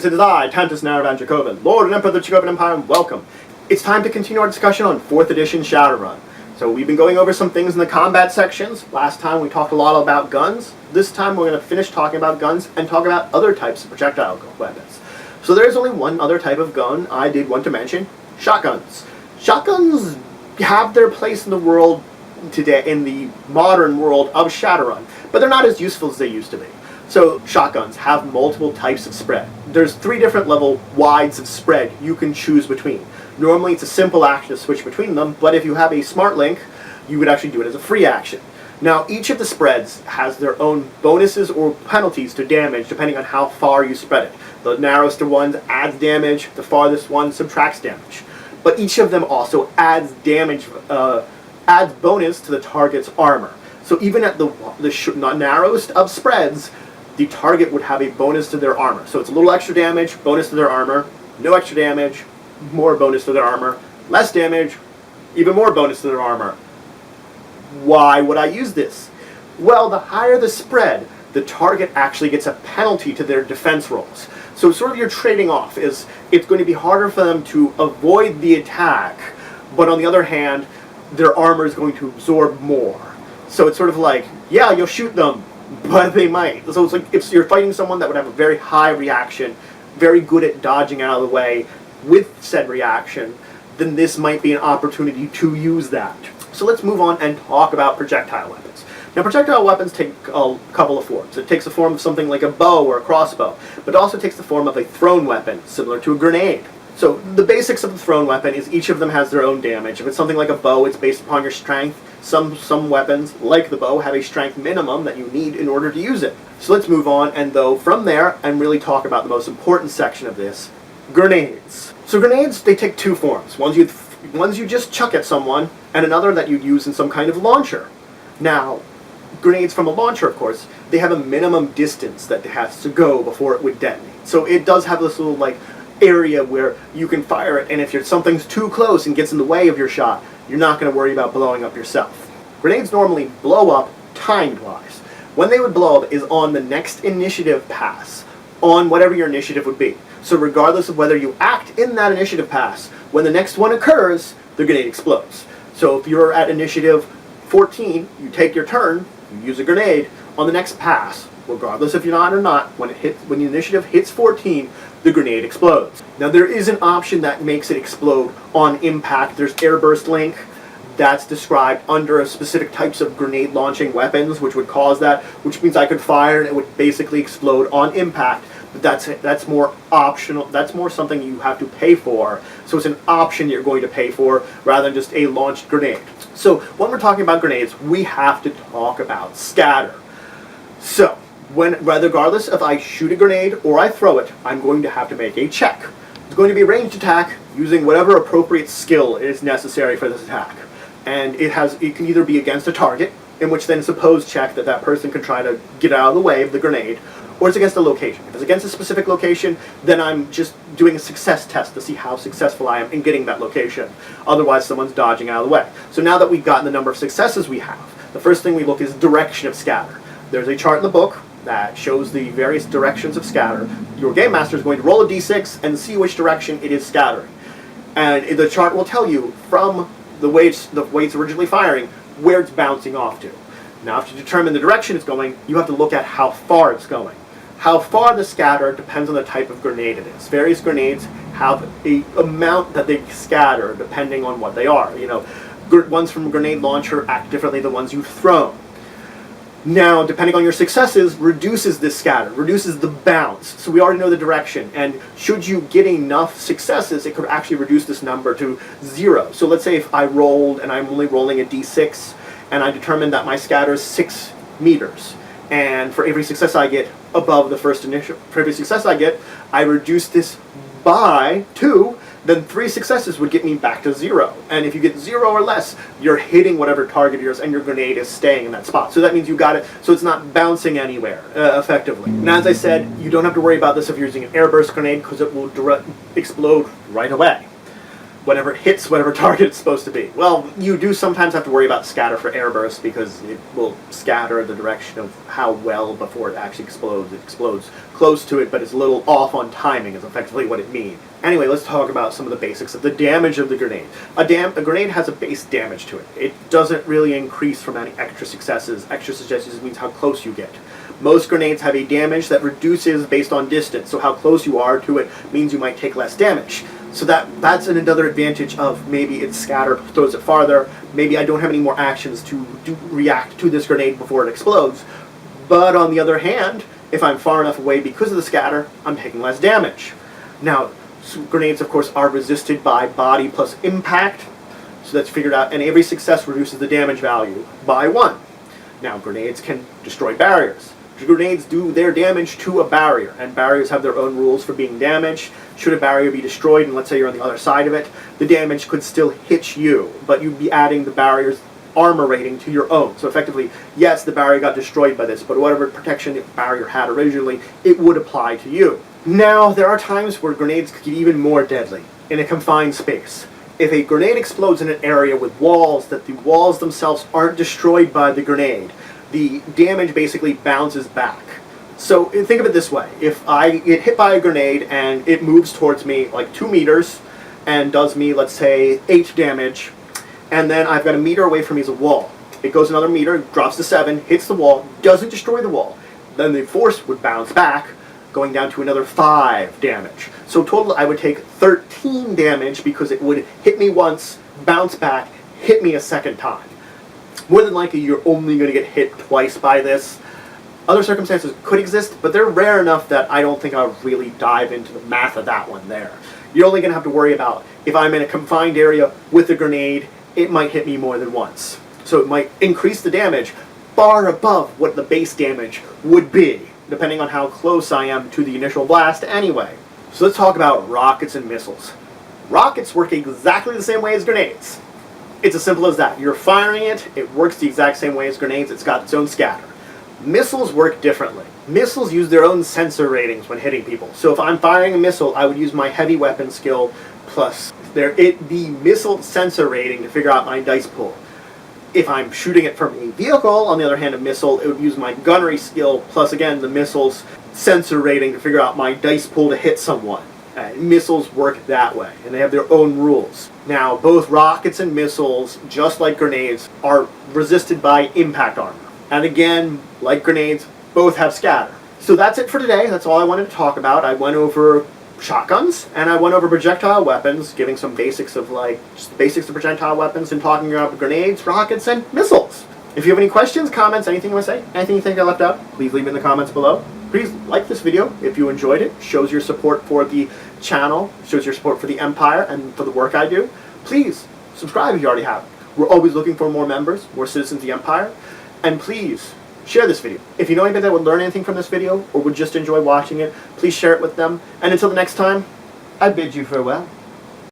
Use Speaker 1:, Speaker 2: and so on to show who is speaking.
Speaker 1: Greetings, it is I, Tantus Naravan Dracovin, Lord and Emperor of the Dracovin Empire, and welcome. It's time to continue our discussion on 4th edition Shadowrun. So we've been going over some things in the combat sections. Last time we talked a lot about guns. This time we're going to finish talking about guns and talk about other types of projectile weapons. So there is only one other type of gun I did want to mention, shotguns. Shotguns have their place in the world today, in the modern world of Shadowrun, but they're not as useful as they used to be. So shotguns have multiple types of spread. There's 3 different level wides of spread you can choose between. Normally it's a simple action to switch between them, but if you have a smart link, you would actually do it as a free action. Now each of the spreads has their own bonuses or penalties to damage depending on how far you spread it. The narrowest one adds damage, the farthest one subtracts damage. But each of them also adds damage, adds bonus to the target's armor. So even at the narrowest of spreads, the target would have a bonus to their armor. So it's a little extra damage, bonus to their armor, no extra damage, more bonus to their armor, less damage, even more bonus to their armor. Why would I use this? Well, the higher the spread, the target actually gets a penalty to their defense rolls. So sort of your trading off is it's going to be harder for them to avoid the attack, but on the other hand, their armor is going to absorb more. So it's sort of like, yeah, you'll shoot them, but they might. So it's like if you're fighting someone that would have a very high reaction, very good at dodging out of the way with said reaction, then this might be an opportunity to use that. So let's move on and talk about projectile weapons. Now projectile weapons take a couple of forms. It takes the form of something like a bow or a crossbow, but it also takes the form of a thrown weapon, similar to a grenade. So the basics of the thrown weapon is each of them has their own damage. If it's something like a bow, it's based upon your strength. Some weapons, like the bow, have a strength minimum that you need in order to use it. So let's move on and from there and really talk about the most important section of this, grenades. So grenades, they take 2 forms. One's you just chuck at someone, and another that you'd use in some kind of launcher. Now, grenades from a launcher, of course, they have a minimum distance that it has to go before it would detonate. So it does have this little area where you can fire it, and if something's too close and gets in the way of your shot, you're not going to worry about blowing up yourself. Grenades normally blow up timed-wise. When they would blow up is on the next initiative pass, on whatever your initiative would be. So regardless of whether you act in that initiative pass, when the next one occurs, the grenade explodes. So if you're at initiative 14, you take your turn, you use a grenade, on the next pass, regardless if you're not or not, when the initiative hits 14, the grenade explodes. Now there is an option that makes it explode on impact. There's airburst link that's described under specific types of grenade launching weapons, which would cause that, which means I could fire and it would basically explode on impact. But that's more optional. That's more something you have to pay for. So it's an option you're going to pay for rather than just a launched grenade. So when we're talking about grenades, we have to talk about scatter. So regardless if I shoot a grenade or I throw it, I'm going to have to make a check. It's going to be a ranged attack using whatever appropriate skill is necessary for this attack. And it can either be against a target, in which then it's a pose check that person can try to get out of the way of the grenade, or it's against a location. If it's against a specific location, then I'm just doing a success test to see how successful I am in getting that location. Otherwise, someone's dodging out of the way. So now that we've gotten the number of successes we have, the first thing we look is direction of scatter. There's a chart in the book that shows the various directions of scatter. Your game master is going to roll a d6 and see which direction it is scattering. And the chart will tell you from the way it's originally firing where it's bouncing off to. Now, if you determine the direction it's going, you have to look at how far it's going. How far the scatter depends on the type of grenade it is. Various grenades have an amount that they scatter depending on what they are. Ones from a grenade launcher act differently than ones you've thrown. Now, depending on your successes, reduces this scatter, reduces the bounce. So we already know the direction, and should you get enough successes, it could actually reduce this number to 0. So let's say if I rolled, and I'm only rolling a d6, and I determined that my scatter is 6 meters. And for every success I get above the first initial, for every success I get, I reduce this by 2, then 3 successes would get me back to 0. And if you get 0 or less, you're hitting whatever target yours, and your grenade is staying in that spot. So that means you got it, so it's not bouncing anywhere, effectively. And as I said, you don't have to worry about this if you're using an airburst grenade, because it will explode right away. whenever it hits whatever target it's supposed to be. Well, you do sometimes have to worry about scatter for airburst because it will scatter the direction of how well before it actually explodes. It explodes close to it, but it's a little off on timing is effectively what it means. Anyway, let's talk about some of the basics of the damage of the grenade. A grenade has a base damage to it. It doesn't really increase from any extra successes. Extra successes means how close you get. Most grenades have a damage that reduces based on distance, so how close you are to it means you might take less damage. So that's another advantage of maybe its scatter throws it farther, maybe I don't have any more actions to react to this grenade before it explodes. But on the other hand, if I'm far enough away because of the scatter, I'm taking less damage. Now, grenades of course are resisted by body plus impact, so that's figured out, and every success reduces the damage value by 1. Now, grenades can destroy barriers. Grenades do their damage to a barrier, and barriers have their own rules for being damaged. Should a barrier be destroyed, and let's say you're on the other side of it, the damage could still hit you, but you'd be adding the barrier's armor rating to your own. So effectively, yes, the barrier got destroyed by this, but whatever protection the barrier had originally, it would apply to you. Now, there are times where grenades could get even more deadly in a confined space. If a grenade explodes in an area with walls, that the walls themselves aren't destroyed by the grenade, the damage basically bounces back. So think of it this way. If I get hit by a grenade and it moves towards me like 2 meters and does me, let's say, 8 damage, and then I've got a meter away from me is a wall. It goes another meter, drops to 7, hits the wall, doesn't destroy the wall. Then the force would bounce back, going down to another 5 damage. So total I would take 13 damage because it would hit me once, bounce back, hit me a second time. More than likely, you're only going to get hit twice by this. Other circumstances could exist, but they're rare enough that I don't think I'll really dive into the math of that one there. You're only going to have to worry about if I'm in a confined area with a grenade, it might hit me more than once. So it might increase the damage far above what the base damage would be, depending on how close I am to the initial blast anyway. So let's talk about rockets and missiles. Rockets work exactly the same way as grenades. It's as simple as that. You're firing it, it works the exact same way as grenades, it's got its own scatter. Missiles work differently. Missiles use their own sensor ratings when hitting people. So if I'm firing a missile, I would use my heavy weapon skill plus the missile sensor rating to figure out my dice pool. If I'm shooting it from a vehicle, on the other hand, a missile, it would use my gunnery skill plus, again, the missile's sensor rating to figure out my dice pool to hit someone. Missiles work that way, and they have their own rules. Now, both rockets and missiles, just like grenades, are resisted by impact armor. And again, like grenades, both have scatter. So that's it for today. That's all I wanted to talk about. I went over shotguns, and I went over projectile weapons, giving some basics of just the basics of projectile weapons, and talking about grenades, rockets, and missiles. If you have any questions, comments, anything you want to say, anything you think I left out, please leave it in the comments below. Please like this video if you enjoyed it. Shows your support for the channel, shows your support for the Empire and for the work I do. Please subscribe if you already haven't. We're always looking for more members, more citizens of the Empire. And please share this video. If you know anybody that would learn anything from this video or would just enjoy watching it, please share it with them. And until the next time, I bid you farewell.